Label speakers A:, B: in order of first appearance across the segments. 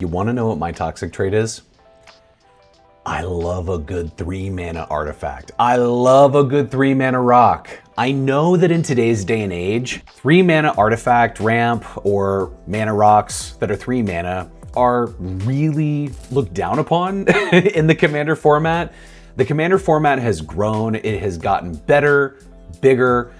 A: You want to know what my toxic trait is? I love a good 3-mana artifact. I love a good 3-mana rock. I know that in today's day and age, 3-mana artifact, ramp, or mana rocks that are 3 mana are really looked down upon in the Commander format. The Commander format has grown, it has gotten better, bigger,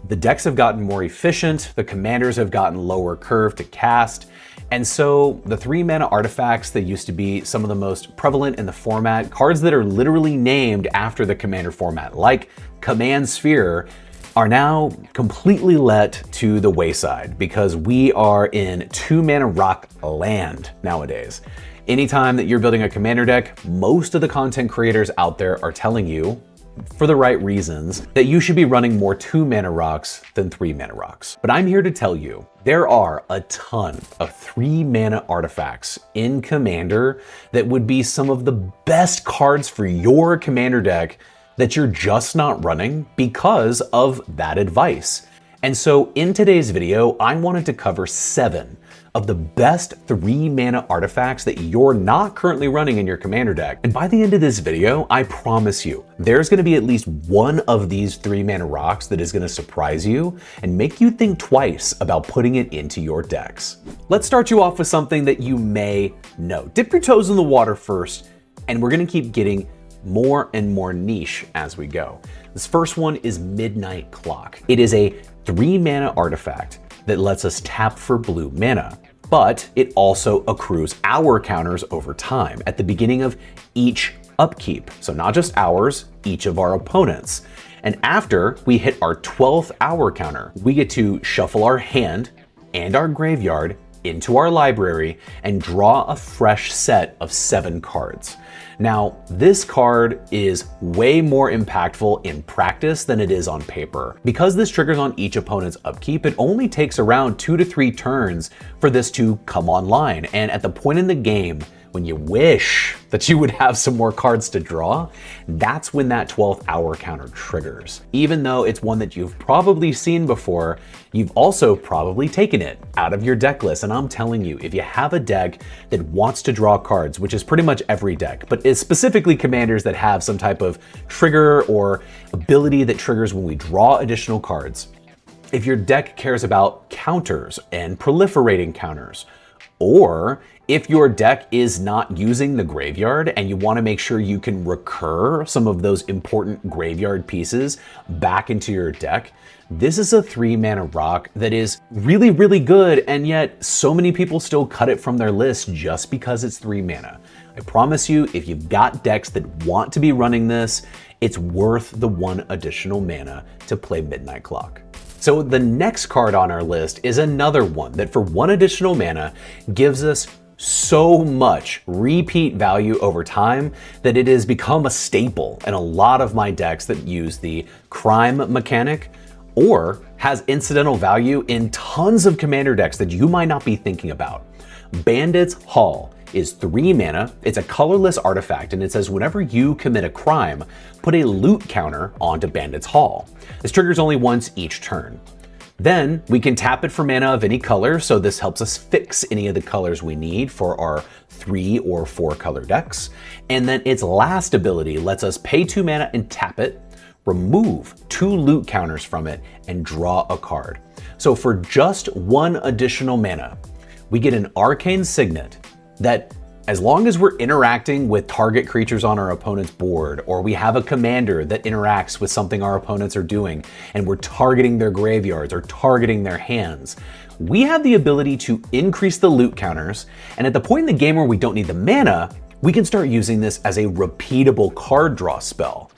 A: the decks have gotten more efficient, the commanders have gotten lower curve to cast, and so the 3-mana artifacts that used to be some of the most prevalent in the format, cards that are literally named after the Commander format, like Command Sphere, are now completely let to the wayside because we are in 2-mana rock land nowadays. Anytime that you're building a Commander deck, most of the content creators out there are telling you, for the right reasons, that you should be running more 2-mana rocks than 3-mana rocks. But I'm here to tell you, there are a ton of 3-mana artifacts in Commander that would be some of the best cards for your Commander deck that you're just not running because of that advice. And so in today's video, I wanted to cover 7 of the best 3-mana artifacts that you're not currently running in your Commander deck. And by the end of this video, I promise you, there's gonna be at least one of these 3-mana rocks that is gonna surprise you and make you think twice about putting it into your decks. Let's start you off with something that you may know. Dip your toes in the water first, and we're gonna keep getting more and more niche as we go. This first one is Midnight Clock. It is a 3-mana artifact that lets us tap for blue mana, but it also accrues hour counters over time at the beginning of each upkeep. So not just ours, each of our opponents. And after we hit our 12th hour counter, we get to shuffle our hand and our graveyard into our library and draw a fresh set of 7 cards. Now, this card is way more impactful in practice than it is on paper. Because this triggers on each opponent's upkeep, it only takes around 2 to 3 turns for this to come online. And at the point in the game when you wish that you would have some more cards to draw, that's when that 12th hour counter triggers. Even though it's one that you've probably seen before, you've also probably taken it out of your deck list. And I'm telling you, if you have a deck that wants to draw cards, which is pretty much every deck, but is specifically commanders that have some type of trigger or ability that triggers when we draw additional cards, if your deck cares about counters and proliferating counters, or if your deck is not using the graveyard and you want to make sure you can recur some of those important graveyard pieces back into your deck, this is a 3-mana rock that is really, really good, and yet so many people still cut it from their list just because it's 3 mana. I promise you, if you've got decks that want to be running this, it's worth the 1 additional mana to play Midnight Clock. So the next card on our list is another one that for 1 additional mana gives us so much repeat value over time that it has become a staple in a lot of my decks that use the crime mechanic, or has incidental value in tons of Commander decks that you might not be thinking about. Bandit's Haul is 3 mana, it's a colorless artifact, and it says whenever you commit a crime, put a loot counter onto Bandit's Haul. This triggers only once each turn. Then we can tap it for mana of any color, so this helps us fix any of the colors we need for our 3 or 4 color decks. And then its last ability lets us pay 2 mana and tap it, remove 2 loot counters from it, and draw a card. So for just 1 additional mana, we get an Arcane Signet that, as long as we're interacting with target creatures on our opponent's board, or we have a commander that interacts with something our opponents are doing, and we're targeting their graveyards or targeting their hands, we have the ability to increase the loot counters, and at the point in the game where we don't need the mana, we can start using this as a repeatable card draw spell.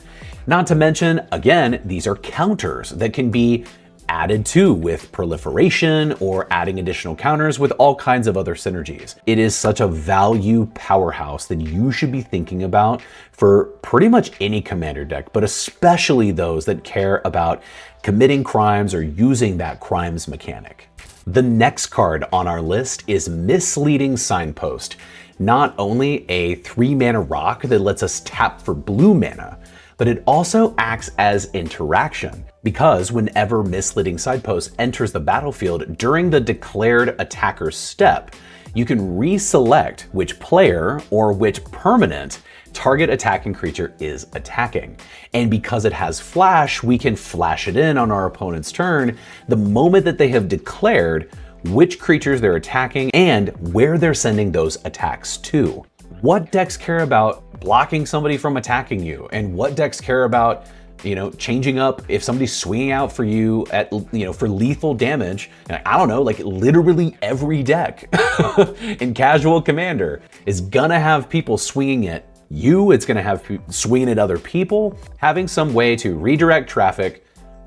A: Not to mention, again, these are counters that can be added to with proliferation or adding additional counters with all kinds of other synergies. It is such a value powerhouse that you should be thinking about for pretty much any Commander deck, but especially those that care about committing crimes or using that crimes mechanic. The next card on our list is Misleading Signpost. Not only a 3-mana rock that lets us tap for blue mana, but it also acts as interaction, because whenever Misleading Signpost enters the battlefield during the declared attacker's step, you can reselect which player or which permanent target attacking creature is attacking. And because it has flash, we can flash it in on our opponent's turn the moment that they have declared which creatures they're attacking and where they're sending those attacks to. What decks care about blocking somebody from attacking you? And what decks care about, changing up if somebody's swinging out for you at, for lethal damage? And I don't know, like literally every deck in Casual Commander is gonna have people swinging at you, it's gonna have swinging at other people, having some way to redirect traffic,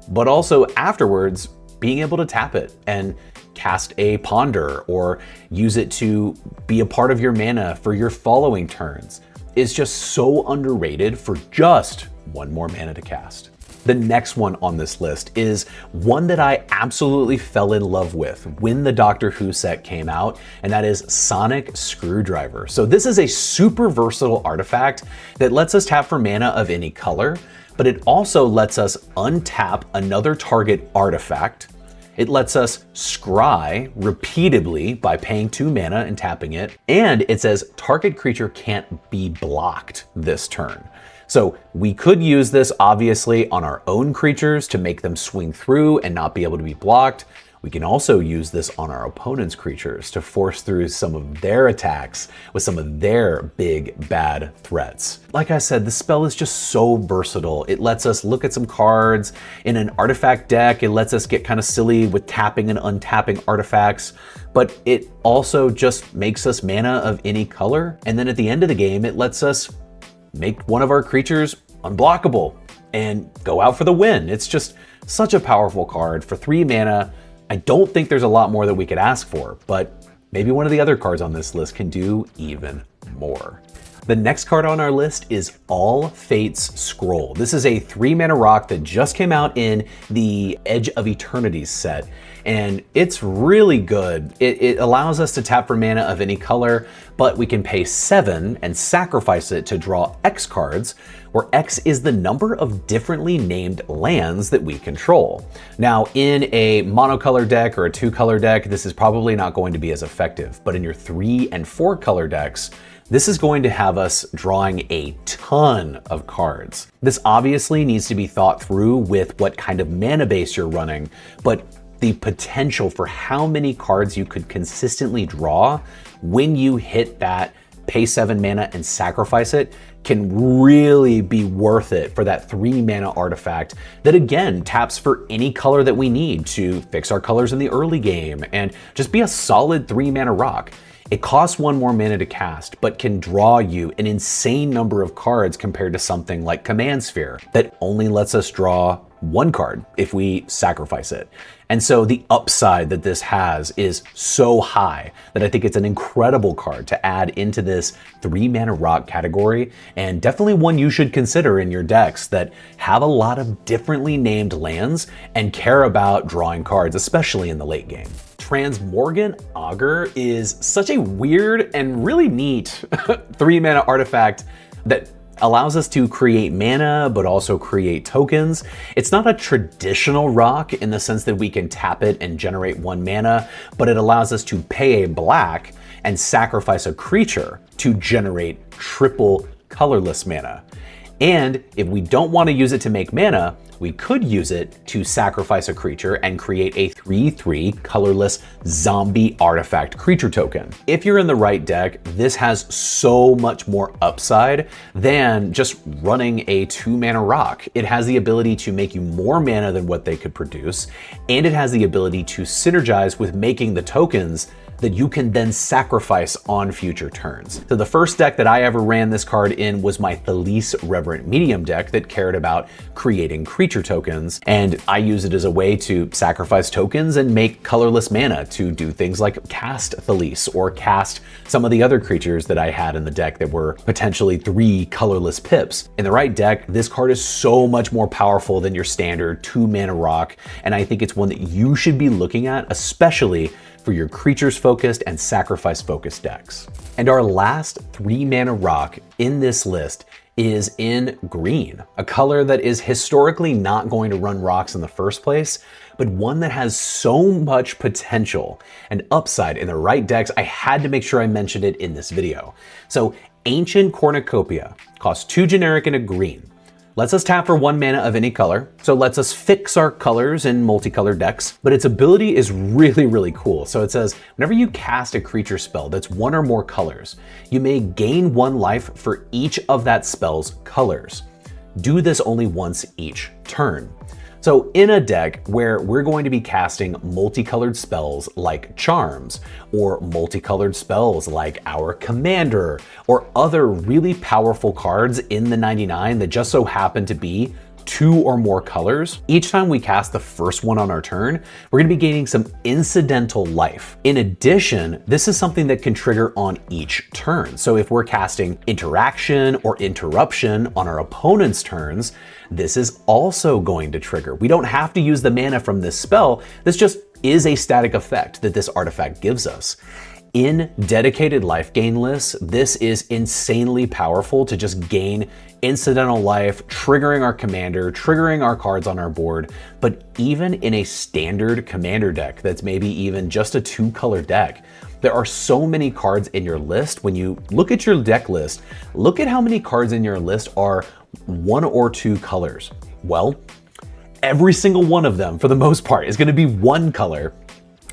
A: but also afterwards being able to tap it and cast a Ponder or use it to be a part of your mana for your following turns is just so underrated for just one more mana to cast. The next one on this list is one that I absolutely fell in love with when the Doctor Who set came out, and that is Sonic Screwdriver. So this is a super versatile artifact that lets us tap for mana of any color, but it also lets us untap another target artifact. It lets us scry repeatedly by paying 2 mana and tapping it, and it says target creature can't be blocked this turn. So we could use this obviously on our own creatures to make them swing through and not be able to be blocked. We can also use this on our opponent's creatures to force through some of their attacks with some of their big bad threats. Like I said, the spell is just so versatile. It lets us look at some cards in an artifact deck. It lets us get kind of silly with tapping and untapping artifacts, but it also just makes us mana of any color. And then at the end of the game, it lets us make one of our creatures unblockable and go out for the win. It's just such a powerful card for 3 mana. I don't think there's a lot more that we could ask for, but maybe one of the other cards on this list can do even more. The next card on our list is All Fates Scroll. This is a 3 mana rock that just came out in the Edge of Eternity set, and it's really good. It allows us to tap for mana of any color, but we can pay 7 and sacrifice it to draw X cards, where X is the number of differently named lands that we control. Now, in a monocolor deck or a 2-color deck, this is probably not going to be as effective, but in your 3 and 4 color decks, this is going to have us drawing a ton of cards. This obviously needs to be thought through with what kind of mana base you're running, but the potential for how many cards you could consistently draw when you hit that pay 7 mana and sacrifice it can really be worth it for that 3 mana artifact that again taps for any color that we need to fix our colors in the early game and just be a solid 3 mana rock. It costs 1 more mana to cast, but can draw you an insane number of cards compared to something like Command Sphere that only lets us draw 1 card if we sacrifice it. And so the upside that this has is so high that I think it's an incredible card to add into this 3 mana rock category, and definitely one you should consider in your decks that have a lot of differently named lands and care about drawing cards, especially in the late game. Transmogrant Altar is such a weird and really neat 3 mana artifact that allows us to create mana, but also create tokens. It's not a traditional rock in the sense that we can tap it and generate 1 mana, but it allows us to pay a black and sacrifice a creature to generate triple colorless mana. And if we don't want to use it to make mana, we could use it to sacrifice a creature and create a 3/3 colorless zombie artifact creature token. If you're in the right deck, this has so much more upside than just running a 2 mana rock. It has the ability to make you more mana than what they could produce, and it has the ability to synergize with making the tokens that you can then sacrifice on future turns. So the first deck that I ever ran this card in was my Thales Reverent Medium deck that cared about creating creature tokens, and I use it as a way to sacrifice tokens and make colorless mana to do things like cast Thales or cast some of the other creatures that I had in the deck that were potentially 3 colorless pips. In the right deck, this card is so much more powerful than your standard 2 mana rock, and I think it's one that you should be looking at, especially for your creatures focused and sacrifice focused decks. And our last 3 mana rock in this list is in green, a color that is historically not going to run rocks in the first place, but one that has so much potential and upside in the right decks, I had to make sure I mentioned it in this video. So Ancient Cornucopia costs 2 generic and a green. Lets us tap for 1 mana of any color, so lets us fix our colors in multicolored decks, but its ability is really cool. So it says, whenever you cast a creature spell that's 1 or more colors, you may gain 1 life for each of that spell's colors. Do this only once each turn. So in a deck where we're going to be casting multicolored spells like Charms, or multicolored spells like our Commander, or other really powerful cards in the 99 that just so happen to be 2 or more colors, each time we cast the first one on our turn, we're going to be gaining some incidental life. In addition, this is something that can trigger on each turn. So if we're casting Interaction or Interruption on our opponent's turns, this is also going to trigger. We don't have to use the mana from this spell. This just is a static effect that this artifact gives us. In dedicated life gain lists, this is insanely powerful to just gain incidental life, triggering our commander, triggering our cards on our board. But even in a standard commander deck that's maybe even just a 2-color deck, there are so many cards in your list. When you look at your deck list, look at how many cards in your list are 1 or 2 colors. Well, every single one of them, for the most part, is going to be 1 color.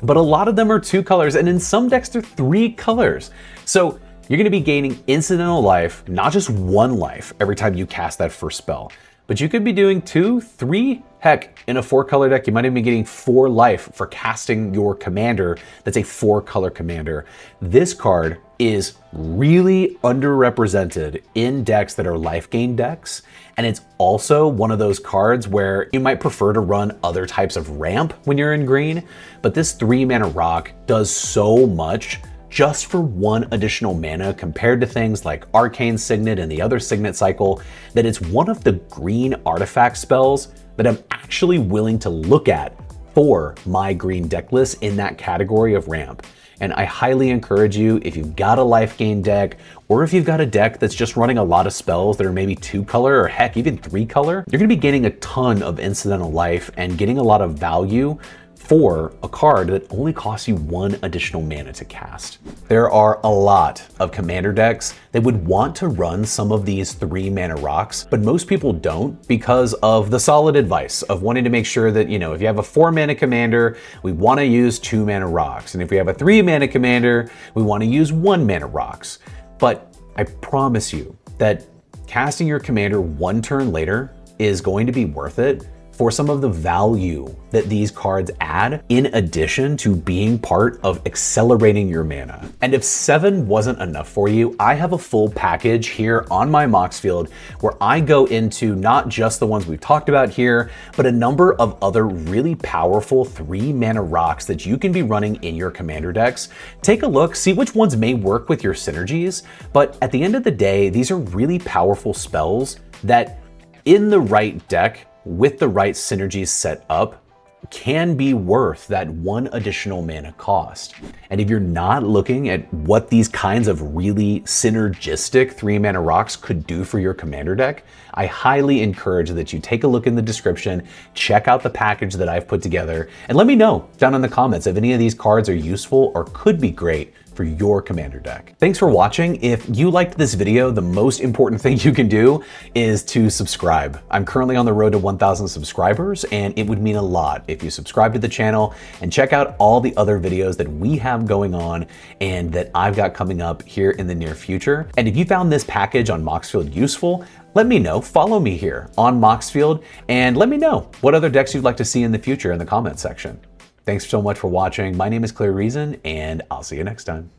A: But a lot of them are 2 colors, and in some decks they're 3 colors. So you're going to be gaining incidental life, not just 1 life every time you cast that first spell, but you could be doing 2, 3, heck, in a 4-color deck, you might even be getting 4 life for casting your commander that's a 4-color commander. This card is really underrepresented in decks that are life gain decks, and it's also one of those cards where you might prefer to run other types of ramp when you're in green, but this 3-mana rock does so much just for 1 additional mana compared to things like Arcane Signet and the other Signet cycle, that it's one of the green artifact spells that I'm actually willing to look at for my green deck list in that category of ramp. And I highly encourage you, if you've got a life gain deck, or if you've got a deck that's just running a lot of spells that are maybe 2-color or heck, even 3-color, you're gonna be getting a ton of incidental life and getting a lot of value for a card that only costs you 1 additional mana to cast. There are a lot of commander decks that would want to run some of these 3-mana rocks, but most people don't because of the solid advice of wanting to make sure that, you know, if you have a 4-mana commander, we want to use 2-mana rocks. And if we have a 3-mana commander, we want to use 1-mana rocks. But I promise you that casting your commander 1 turn later is going to be worth it for some of the value that these cards add, in addition to being part of accelerating your mana. And if 7 wasn't enough for you, I have a full package here on my Moxfield where I go into not just the ones we've talked about here, but a number of other really powerful 3-mana rocks that you can be running in your commander decks. Take a look, see which ones may work with your synergies, but at the end of the day, these are really powerful spells that in the right deck, with the right synergies set up, can be worth that 1 additional mana cost. And if you're not looking at what these kinds of really synergistic 3-mana rocks could do for your commander deck, I highly encourage that you take a look in the description, check out the package that I've put together, and let me know down in the comments if any of these cards are useful or could be great for your commander deck. Thanks for watching. If you liked this video, the most important thing you can do is to subscribe. I'm currently on the road to 1,000 subscribers, and it would mean a lot if you subscribe to the channel and check out all the other videos that we have going on and that I've got coming up here in the near future. And if you found this package on Moxfield useful, let me know. Follow me here on Moxfield and let me know what other decks you'd like to see in the future in the comments section. Thanks so much for watching. My name is Clear Reason, and I'll see you next time.